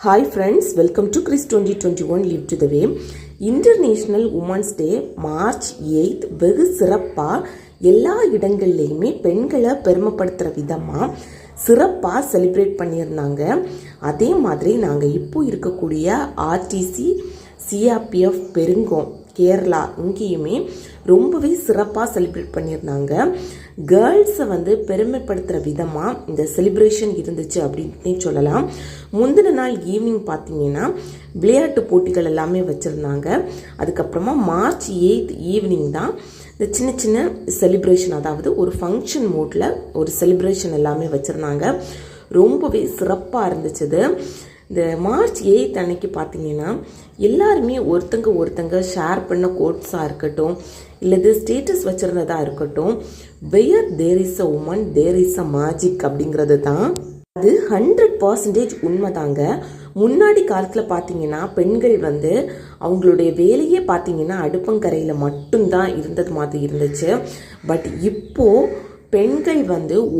Hi friends, welcome to Chris 2021 Live to the Way. International Women's Day March 8th வெகு சிறப்பாக எல்லா இடங்கள்லையுமே பெண்களை பெருமைப்படுத்துகிற விதமாக சிறப்பாக செலிப்ரேட் பண்ணியிருந்தாங்க. அதே மாதிரி நாங்கள் இப்போ இருக்கக்கூடிய ஆர்டிசி சிஆர்பிஎஃப் பெருங்கோம் கேரளா இங்கேயுமே ரொம்பவே சிறப்பாக செலிப்ரேட் பண்ணியிருந்தாங்க. கேர்ள்ஸை பெருமைப்படுத்துகிற விதமாக இந்த செலிப்ரேஷன் இருந்துச்சு அப்படின்னே சொல்லலாம். முந்தின நாள் ஈவினிங் பார்த்தீங்கன்னா விளையாட்டு போட்டிகள் எல்லாமே வச்சுருந்தாங்க. அதுக்கப்புறமா மார்ச் 8th ஈவினிங் தான் இந்த சின்ன சின்ன செலிப்ரேஷன், அதாவது ஒரு ஃபங்க்ஷன் மோட்டில் ஒரு செலிப்ரேஷன் எல்லாமே வச்சுருந்தாங்க. ரொம்பவே சிறப்பாக இருந்துச்சு. இந்த மார்ச் 8th அன்னைக்கு பார்த்தீங்கன்னா எல்லாருமே ஒருத்தங்க ஷேர் பண்ண கோட்ஸாக இருக்கட்டும், இல்லது ஸ்டேட்டஸ் வச்சுருந்ததாக இருக்கட்டும், where there is a woman there is a magic அப்படிங்கிறது தான். அது 100% உண்மைதாங்க. முன்னாடி காலத்தில் பார்த்தீங்கன்னா பெண்கள் அவங்களுடைய வேலையே பார்த்தீங்கன்னா அடுப்பங்கரையில் மட்டும்தான் இருந்தது மாதிரி இருந்துச்சு. பட் இப்போது பெண்கள்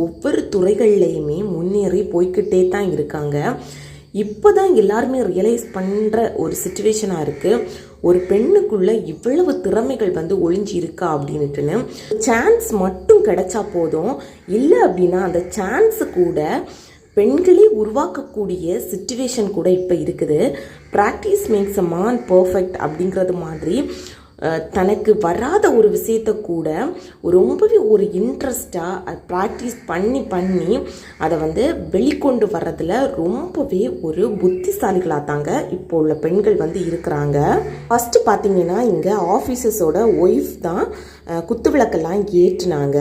ஒவ்வொரு துறைகள்லையுமே முன்னேறி போய்கிட்டே தான் இருக்காங்க. இப்போ தான் எல்லாருமே ரியலைஸ் பண்ணுற ஒரு சிச்சுவேஷனாக இருக்குது, ஒரு பெண்ணுக்குள்ளே இவ்வளவு திறமைகள் ஒளிஞ்சு இருக்கா அப்படின்ட்டுன்னு. சான்ஸ் மட்டும் கிடைச்சா போதும், இல்லை அப்படின்னா அந்த சான்ஸு கூட பெண்களே உருவாக்கக்கூடிய சிச்சுவேஷன் கூட இப்போ இருக்குது. Practice makes a man perfect அப்படிங்கிறது மாதிரி தனக்கு வராத ஒரு விஷயத்த கூட ரொம்பவே ஒரு இன்ட்ரெஸ்டாக ப்ராக்டிஸ் பண்ணி அதை வெளிக்கொண்டு வர்றதில் ரொம்பவே ஒரு புத்திசாலிகளாக தாங்க இப்போ உள்ள பெண்கள் இருக்கிறாங்க. ஃபஸ்ட்டு பார்த்தீங்கன்னா இங்கே ஆஃபீஸர்ஸோட ஒய்ஃப் தான் குத்துவிளக்கெல்லாம் ஏற்றினாங்க.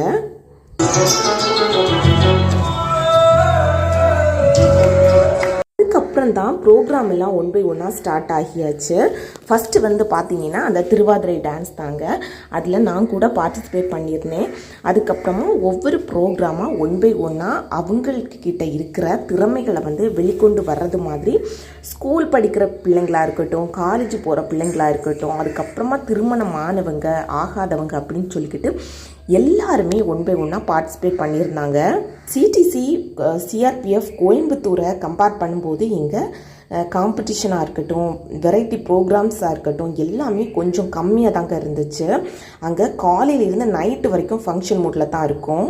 அதுக்கப்புறம் தான் ப்ரோக்ராம் எல்லாம் ஒன் பை ஒன்னாக ஸ்டார்ட் ஆகியாச்சு. ஃபஸ்ட்டு பார்த்தீங்கன்னா அந்த திருவாதிரை டான்ஸ் தாங்க. அதில் நான் கூட பார்ட்டிசிபேட் பண்ணியிருந்தேன். அதுக்கப்புறமா ஒவ்வொரு ப்ரோக்ராமாக ஒன் பை ஒன்னாக அவங்கக்கிட்ட இருக்கிற திறமைகளை வெளிக்கொண்டு வர்றது மாதிரி ஸ்கூல் படிக்கிற பிள்ளைங்களாக இருக்கட்டும், காலேஜ் போகிற பிள்ளைங்களாக இருக்கட்டும், அதுக்கப்புறமா திருமணம் ஆனவங்க ஆகாதவங்க அப்படின்னு சொல்லிக்கிட்டு எல்லாருமே ஒன் பை ஒன்னாக பார்ட்டிசிபேட் பண்ணியிருந்தாங்க. சிடிசி சிஆர்பிஎஃப் கோயம்புத்தூரை கம்பேர் பண்ணும்போது இங்கே காம்படிஷனாக இருக்கட்டும், வெரைட்டி ப்ரோக்ராம்ஸாக இருக்கட்டும், எல்லாமே கொஞ்சம் கம்மியாக தாங்க இருந்துச்சு. அங்கே காலையிலேருந்து நைட்டு வரைக்கும் ஃபங்க்ஷன் மூடில் தான் இருக்கும்.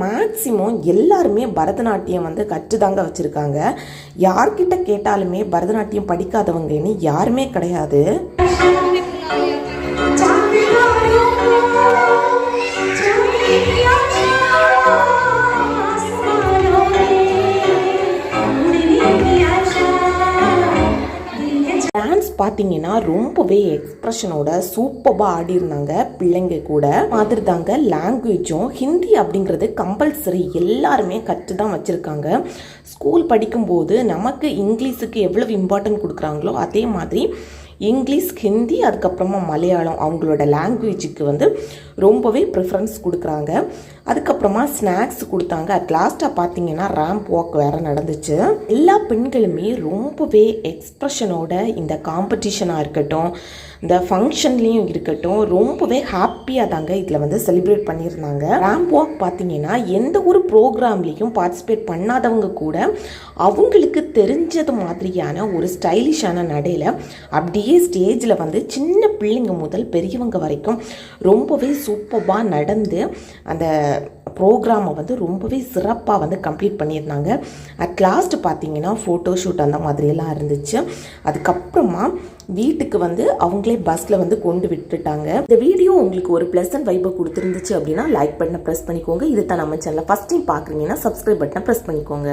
மேக்சிமம் எல்லாருமே பரதநாட்டியம் கற்றுதாங்க வச்சுருக்காங்க. யார்கிட்ட கேட்டாலுமே பரதநாட்டியம் படிக்காதவங்கன்னு யாருமே கிடையாது. டான்ஸ் பார்த்தீங்கன்னா ரொம்பவே எக்ஸ்ப்ரெஷனோட சூப்பராக ஆடி இருந்தாங்க பிள்ளைங்க கூட. மாதிரி தாங்க லாங்குவேஜும் ஹிந்தி அப்படிங்கிறது கம்பல்சரி எல்லாருமே கற்று தான் வச்சுருக்காங்க. ஸ்கூல் படிக்கும்போது நமக்கு இங்கிலீஷுக்கு எவ்வளவு இம்பார்ட்டன்ட் கொடுக்குறாங்களோ அதே மாதிரி இங்கிலீஷ், ஹிந்தி, அதுக்கப்புறமா மலையாளம் அவங்களோட லாங்குவேஜுக்கு ரொம்பவே ப்ரிஃபரன்ஸ் கொடுக்குறாங்க. அதுக்கப்புறமா ஸ்நாக்ஸ் கொடுத்தாங்க. அட் லாஸ்ட்டாக பார்த்தீங்கன்னா ரேம்ப் வாக் வேறு நடந்துச்சு. எல்லா பெண்களுமே ரொம்பவே எக்ஸ்ப்ரெஷனோட இந்த காம்படிஷனாக இருக்கட்டும், இந்த ஃபங்க்ஷன்லேயும் இருக்கட்டும், ரொம்பவே ஹாப்பியாக தாங்க இதில் செலிப்ரேட் பண்ணியிருந்தாங்க. ரேம்ப் வாக் பார்த்தீங்கன்னா எந்த ஒரு ப்ரோக்ராம்லேயும் பார்ட்டிசிபேட் பண்ணாதவங்க கூட அவங்களுக்கு தெரிஞ்சது மாதிரியான ஒரு ஸ்டைலிஷான நடையில் அப்படியே ஸ்டேஜில் சின்ன பிள்ளைங்க முதல் பெரியவங்க வரைக்கும் ரொம்பவே சூப்பராக நடந்து அந்த ப்ரோக்ராமை ரொம்பவே சிறப்பாக கம்ப்ளீட் பண்ணியிருந்தாங்க. அட் லாஸ்ட் பார்த்தீங்கன்னா ஃபோட்டோ ஷூட் அந்த மாதிரியெல்லாம் இருந்துச்சு. அதுக்கப்புறமா வீட்டுக்கு அவங்களே பஸ்ஸில் கொண்டு விட்டுட்டாங்க. இந்த வீடியோ உங்களுக்கு ஒரு ப்ளசன்ட் வைபை கொடுத்துருந்துச்சு அப்படின்னா லைக் பட்டனை ப்ரெஸ் பண்ணிக்கோங்க. இது தான் நம்ம சேனலை ஃபஸ்ட் டைம் பார்க்குறீங்கன்னா சப்ஸ்கிரைப் பட்டனை ப்ரெஸ் பண்ணிக்கோங்க.